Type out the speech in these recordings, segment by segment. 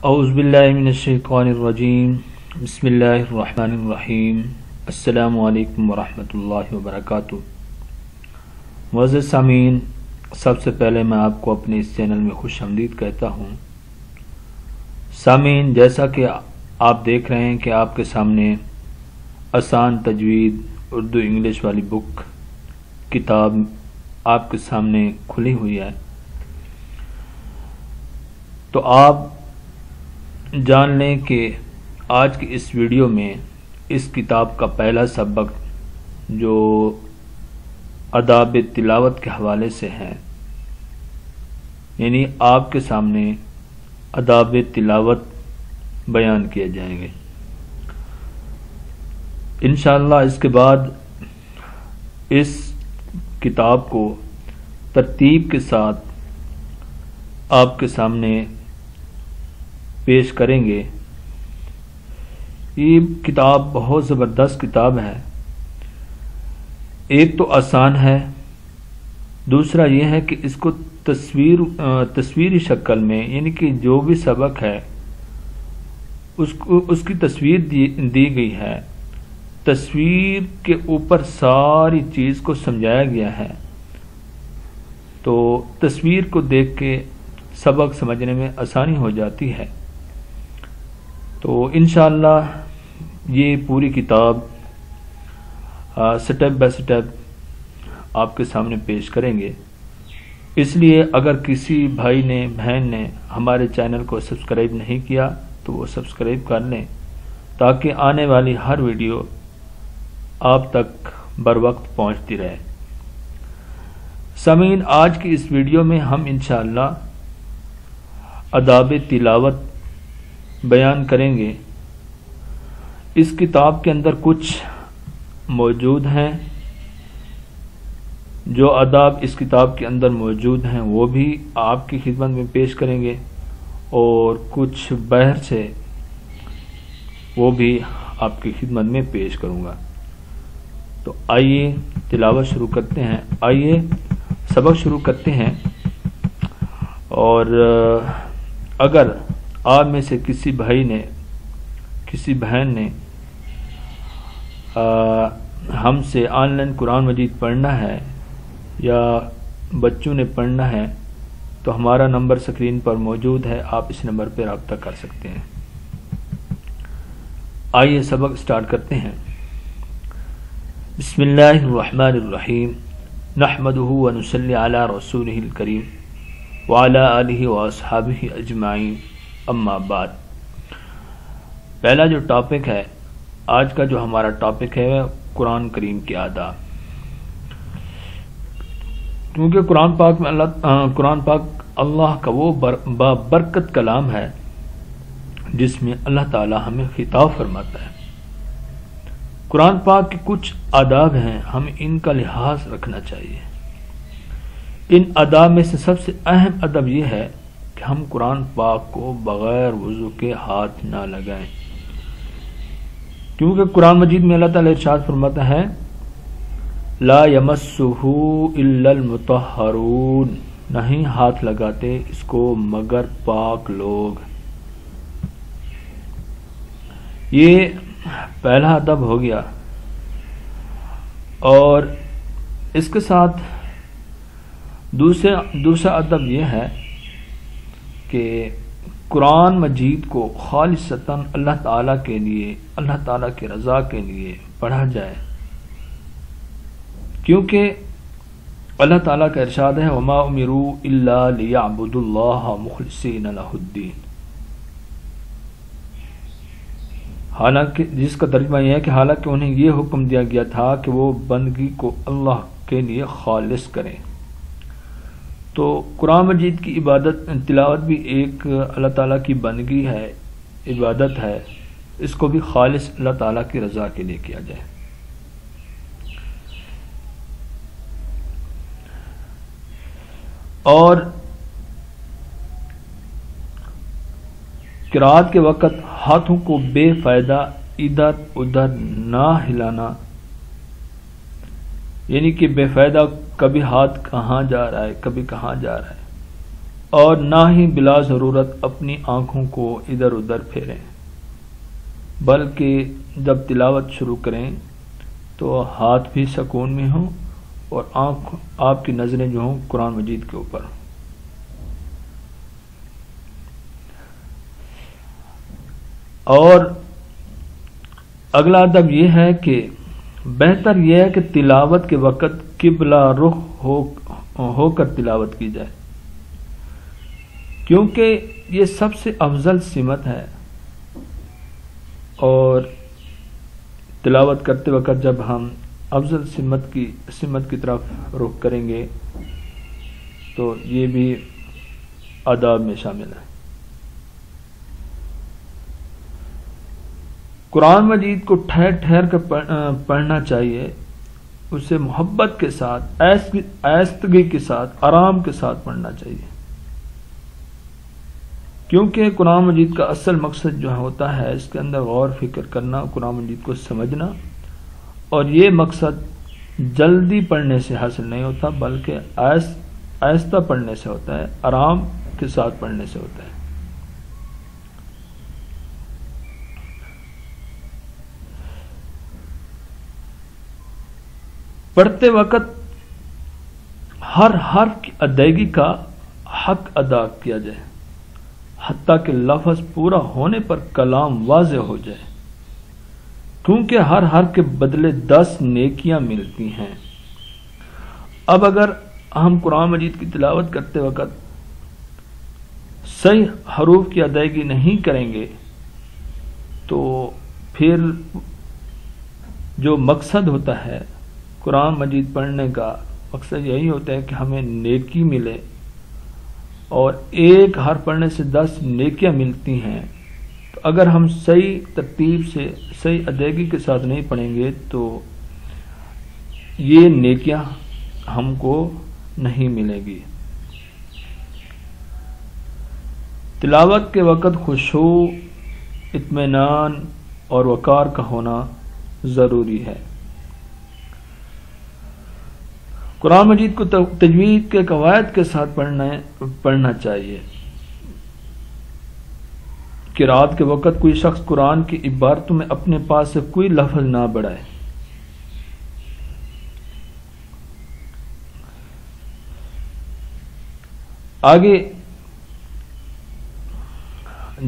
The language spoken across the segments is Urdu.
اعوذ باللہ من الشیطان الرجیم بسم اللہ الرحمن الرحیم السلام علیکم ورحمۃ اللہ وبرکاتہ۔ معزز سامعین، سب سے پہلے میں آپ کو اپنے اس چینل میں خوش آمدید کہتا ہوں۔ سامعین، جیسا کہ آپ دیکھ رہے ہیں کہ آپ کے سامنے آسان تجوید اردو انگلش والی بک کتاب آپ کے سامنے کھلی ہوئی ہے، تو آپ جان لیں کہ آج کی اس ویڈیو میں اس کتاب کا پہلا سبق جو آداب تلاوت کے حوالے سے ہے، یعنی آپ کے سامنے آداب تلاوت بیان کیے جائیں گے انشاءاللہ۔ اس کے بعد اس کتاب کو ترتیب کے ساتھ آپ کے سامنے پیش کریں گے۔ یہ کتاب بہت زبردست کتاب ہے۔ ایک تو آسان ہے، دوسرا یہ ہے کہ اس کو تصویری شکل میں، یعنی کہ جو بھی سبق ہے اس کی تصویر دی گئی ہے، تصویر کے اوپر ساری چیز کو سمجھایا گیا ہے، تو تصویر کو دیکھ کے سبق سمجھنے میں آسانی ہو جاتی ہے۔ تو انشاءاللہ یہ پوری کتاب سٹیپ بائی سٹیپ آپ کے سامنے پیش کریں گے۔ اس لیے اگر کسی بھائی نے بہن نے ہمارے چینل کو سبسکرائب نہیں کیا تو وہ سبسکرائب کر لیں، تاکہ آنے والی ہر ویڈیو آپ تک بر وقت پہنچتی رہے۔ سامعین، آج کی اس ویڈیو میں ہم انشاءاللہ آداب تلاوت بیان کریں گے۔ اس کتاب کے اندر کچھ موجود ہیں، جو آداب اس کتاب کے اندر موجود ہیں وہ بھی آپ کی خدمت میں پیش کریں گے، اور کچھ باہر سے وہ بھی آپ کی خدمت میں پیش کروں گا۔ تو آئیے تلاوت شروع کرتے ہیں، آئیے سبق شروع کرتے ہیں۔ اور اگر آپ میں سے کسی بھائی نے، کسی بہن نے ہم سے آن لائن قرآن مجید پڑھنا ہے یا بچوں نے پڑھنا ہے تو ہمارا نمبر سکرین پر موجود ہے، آپ اس نمبر پہ رابطہ کر سکتے ہیں۔ آئیے سبق سٹارٹ کرتے ہیں۔ بسم اللہ الرحمن الرحیم، نحمدہ ونصلی علی رسولہ الکریم وعلی آلہ واصحابہ اجمعین، اما بعد۔ پہلا جو ٹاپک ہے، آج کا جو ہمارا ٹاپک ہے، قرآن کریم کے آداب۔ کیونکہ قرآن پاک اللہ کا وہ بابرکت کلام ہے جس میں اللہ تعالی ہمیں خطاب فرماتا ہے۔ قرآن پاک کے کچھ آداب ہیں، ہمیں ان کا لحاظ رکھنا چاہیے۔ ان آداب میں سے سب سے اہم ادب یہ ہے کہ ہم قرآن پاک کو بغیر وضو کے ہاتھ نہ لگائیں، کیونکہ قرآن مجید میں اللہ تعالیٰ ارشاد فرماتا ہے لا یمسہ الا المطہرون، نہیں ہاتھ لگاتے اس کو مگر پاک لوگ۔ یہ پہلا ادب ہو گیا، اور اس کے ساتھ دوسرا ادب یہ ہے کہ قرآن مجید کو خالصتاً اللہ تعالیٰ کے لیے، اللہ تعالیٰ کی رضا کے لیے پڑھا جائے، کیونکہ اللہ تعالیٰ کا ارشاد ہے وما امروا الا لیعبدوا اللہ مخلصین لہ الدین، حالانکہ جس کا ترجمہ یہ ہے کہ حالانکہ انہیں یہ حکم دیا گیا تھا کہ وہ بندگی کو اللہ کے لیے خالص کریں۔ تو قرآن مجید کی عبادت تلاوت بھی ایک اللہ تعالیٰ کی بندگی ہے، عبادت ہے، اس کو بھی خالص اللہ تعالیٰ کی رضا کے لیے کیا جائے۔ اور قرات کے وقت ہاتھوں کو بے فائدہ ادھر ادھر نہ ہلانا، یعنی کہ بے فائدہ کبھی ہاتھ کہاں جا رہا ہے کبھی کہاں جا رہا ہے، اور نہ ہی بلا ضرورت اپنی آنکھوں کو ادھر ادھر پھیریں، بلکہ جب تلاوت شروع کریں تو ہاتھ بھی سکون میں ہوں اور آپ کی نظریں جو ہوں قرآن مجید کے اوپر۔ اور اگلا ادب یہ ہے کہ بہتر یہ ہے کہ تلاوت کے وقت قبلہ رخ ہو کر تلاوت کی جائے، کیونکہ یہ سب سے افضل سمت ہے، اور تلاوت کرتے وقت جب ہم افضل سمت کی طرف رخ کریں گے تو یہ بھی آداب میں شامل ہے۔ قرآن مجید کو ٹھہر ٹھہر کر پڑھنا چاہیے، اسے محبت کے ساتھ، آہستگی کے ساتھ، آرام کے ساتھ پڑھنا چاہیے، کیونکہ قرآن مجید کا اصل مقصد جو ہوتا ہے اس کے اندر غور فکر کرنا، قرآن مجید کو سمجھنا، اور یہ مقصد جلدی پڑھنے سے حاصل نہیں ہوتا بلکہ آہستہ پڑھنے سے ہوتا ہے، آرام کے ساتھ پڑھنے سے ہوتا ہے۔ پڑھتے وقت ہر حرف کی ادائیگی کا حق ادا کیا جائے، حتیٰ کہ لفظ پورا ہونے پر کلام واضح ہو جائے، کیونکہ ہر حرف کے بدلے 10 نیکیاں ملتی ہیں۔ اب اگر ہم قرآن مجید کی تلاوت کرتے وقت صحیح حروف کی ادائیگی نہیں کریں گے تو پھر جو مقصد ہوتا ہے قرآن مجید پڑھنے کا مقصد یہی ہوتا ہے کہ ہمیں نیکی ملے، اور ایک حرف پڑھنے سے 10 نیکیاں ملتی ہیں، تو اگر ہم صحیح ترتیب سے صحیح ادائیگی کے ساتھ نہیں پڑھیں گے تو یہ نیکیاں ہم کو نہیں ملے گی۔ تلاوت کے وقت خشوع، اطمینان اور وقار کا ہونا ضروری ہے۔ قرآن مجید کو تجوید کے قواعد کے ساتھ پڑھنا چاہیے۔ قرات کے وقت کوئی شخص قرآن کی عبارتوں میں اپنے پاس سے کوئی لفظ نہ بڑھائے۔ آگے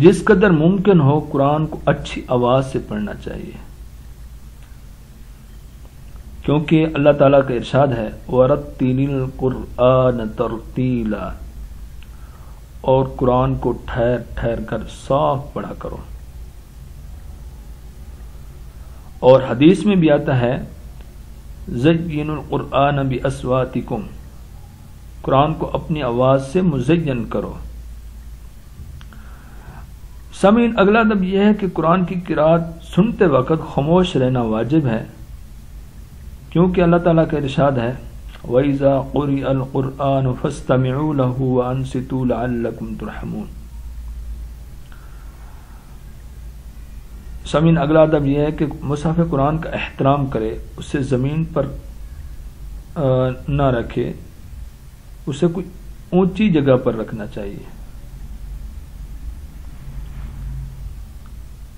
جس قدر ممکن ہو قرآن کو اچھی آواز سے پڑھنا چاہیے، کیونکہ اللہ تعالیٰ کا ارشاد ہے وَرَتِّلِ الْقُرْآنَ تَرْتِيلًا، اور قرآن کو ٹھہر ٹھہر کر صاف پڑھا کرو۔ اور حدیث میں بھی آتا ہے زَيِّنُوا الْقُرْآنَ بِأَصْوَاتِكُمْ، قرآن کو اپنی آواز سے مزین کرو۔ سامعین، اگلا ادب یہ ہے کہ قرآن کی قرات سنتے وقت خاموش رہنا واجب ہے، کیونکہ اللہ تعالیٰ کا ارشاد ہے وَإِذَا قُرِئَ الْقُرْآنُ فَاسْتَمِعُوا لَهُ وَأَنصِتُوا لَعَلَّكُمْ تُرْحَمُونَ۔ سامعین، اگلا ادب یہ ہے کہ مصحف قرآن کا احترام کرے، اسے زمین پر نہ رکھے، اسے کوئی اونچی جگہ پر رکھنا چاہیے،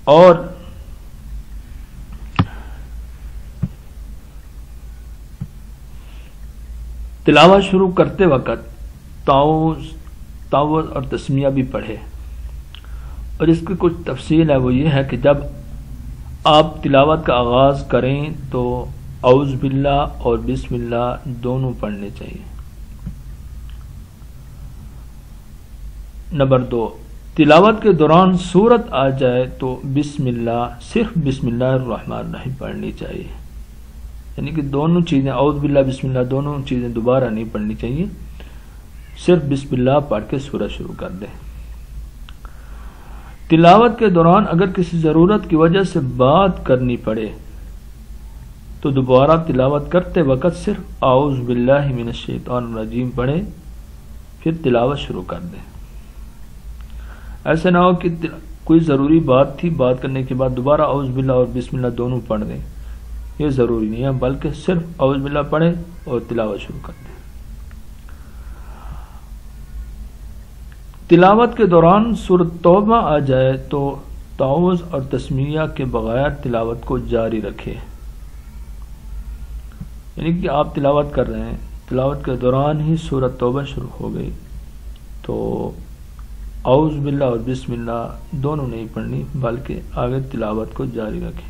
اور تلاوت شروع کرتے وقت تعوذ اور تسمیہ بھی پڑھے۔ اور اس کی کچھ تفصیل ہے، وہ یہ ہے کہ جب آپ تلاوت کا آغاز کریں تو اعوذ باللہ اور بسم اللہ دونوں پڑھنے چاہیے۔ نمبر 2، تلاوت کے دوران سورت آ جائے تو بسم اللہ، صرف بسم اللہ الرحمن الرحیم پڑھنی چاہیے، یعنی کہ دونوں چیزیں اعوذ باللہ بسم اللہ دونوں چیزیں دوبارہ نہیں پڑھنی چاہیے، صرف بسم اللہ پڑھ کے سورت شروع کر دیں۔ تلاوت کے دوران اگر کسی ضرورت کی وجہ سے بات کرنی پڑے تو دوبارہ تلاوت کرتے وقت صرف اعوذ باللہ من الشیطان الرجیم پڑھیں، پھر تلاوت شروع کر دیں۔ ایسے نہ ہو کہ کوئی ضروری بات تھی، بات کرنے کے بعد دوبارہ اعوذ باللہ اور بسم اللہ دونوں پڑھ دیں، یہ ضروری نہیں ہے، بلکہ صرف اعوذ باللہ پڑھیں اور تلاوت شروع کر دیں۔ تلاوت کے دوران سورۃ توبہ آ جائے تو تعوذ اور تسمیہ کے بغیر تلاوت کو جاری رکھے، یعنی کہ آپ تلاوت کر رہے ہیں، تلاوت کے دوران ہی سورۃ توبہ شروع ہو گئی تو اعوذ باللہ اور بسم اللہ دونوں نہیں پڑھنی، بلکہ آگے تلاوت کو جاری رکھیں۔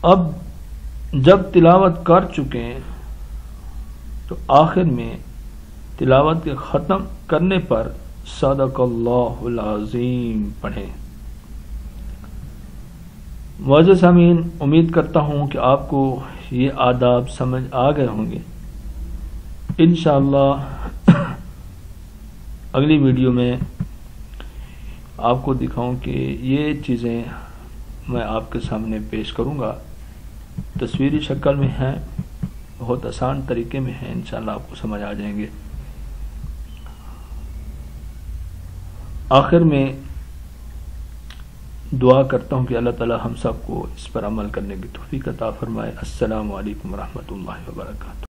اب جب تلاوت کر چکے ہیں تو آخر میں تلاوت کے ختم کرنے پر صدق اللہ العظیم پڑھیں۔ معزز سامعین، امید کرتا ہوں کہ آپ کو یہ آداب سمجھ آ گئے ہوں گے۔ انشاءاللہ اگلی ویڈیو میں آپ کو دکھاؤں کہ یہ چیزیں میں آپ کے سامنے پیش کروں گا، تصویری شکل میں ہیں، بہت آسان طریقے میں ہیں، انشاءاللہ آپ کو سمجھ آ جائیں گے۔ آخر میں دعا کرتا ہوں کہ اللہ تعالی ہم سب کو اس پر عمل کرنے کی توفیق عطا فرمائے۔ السلام علیکم ورحمۃ اللہ وبرکاتہ۔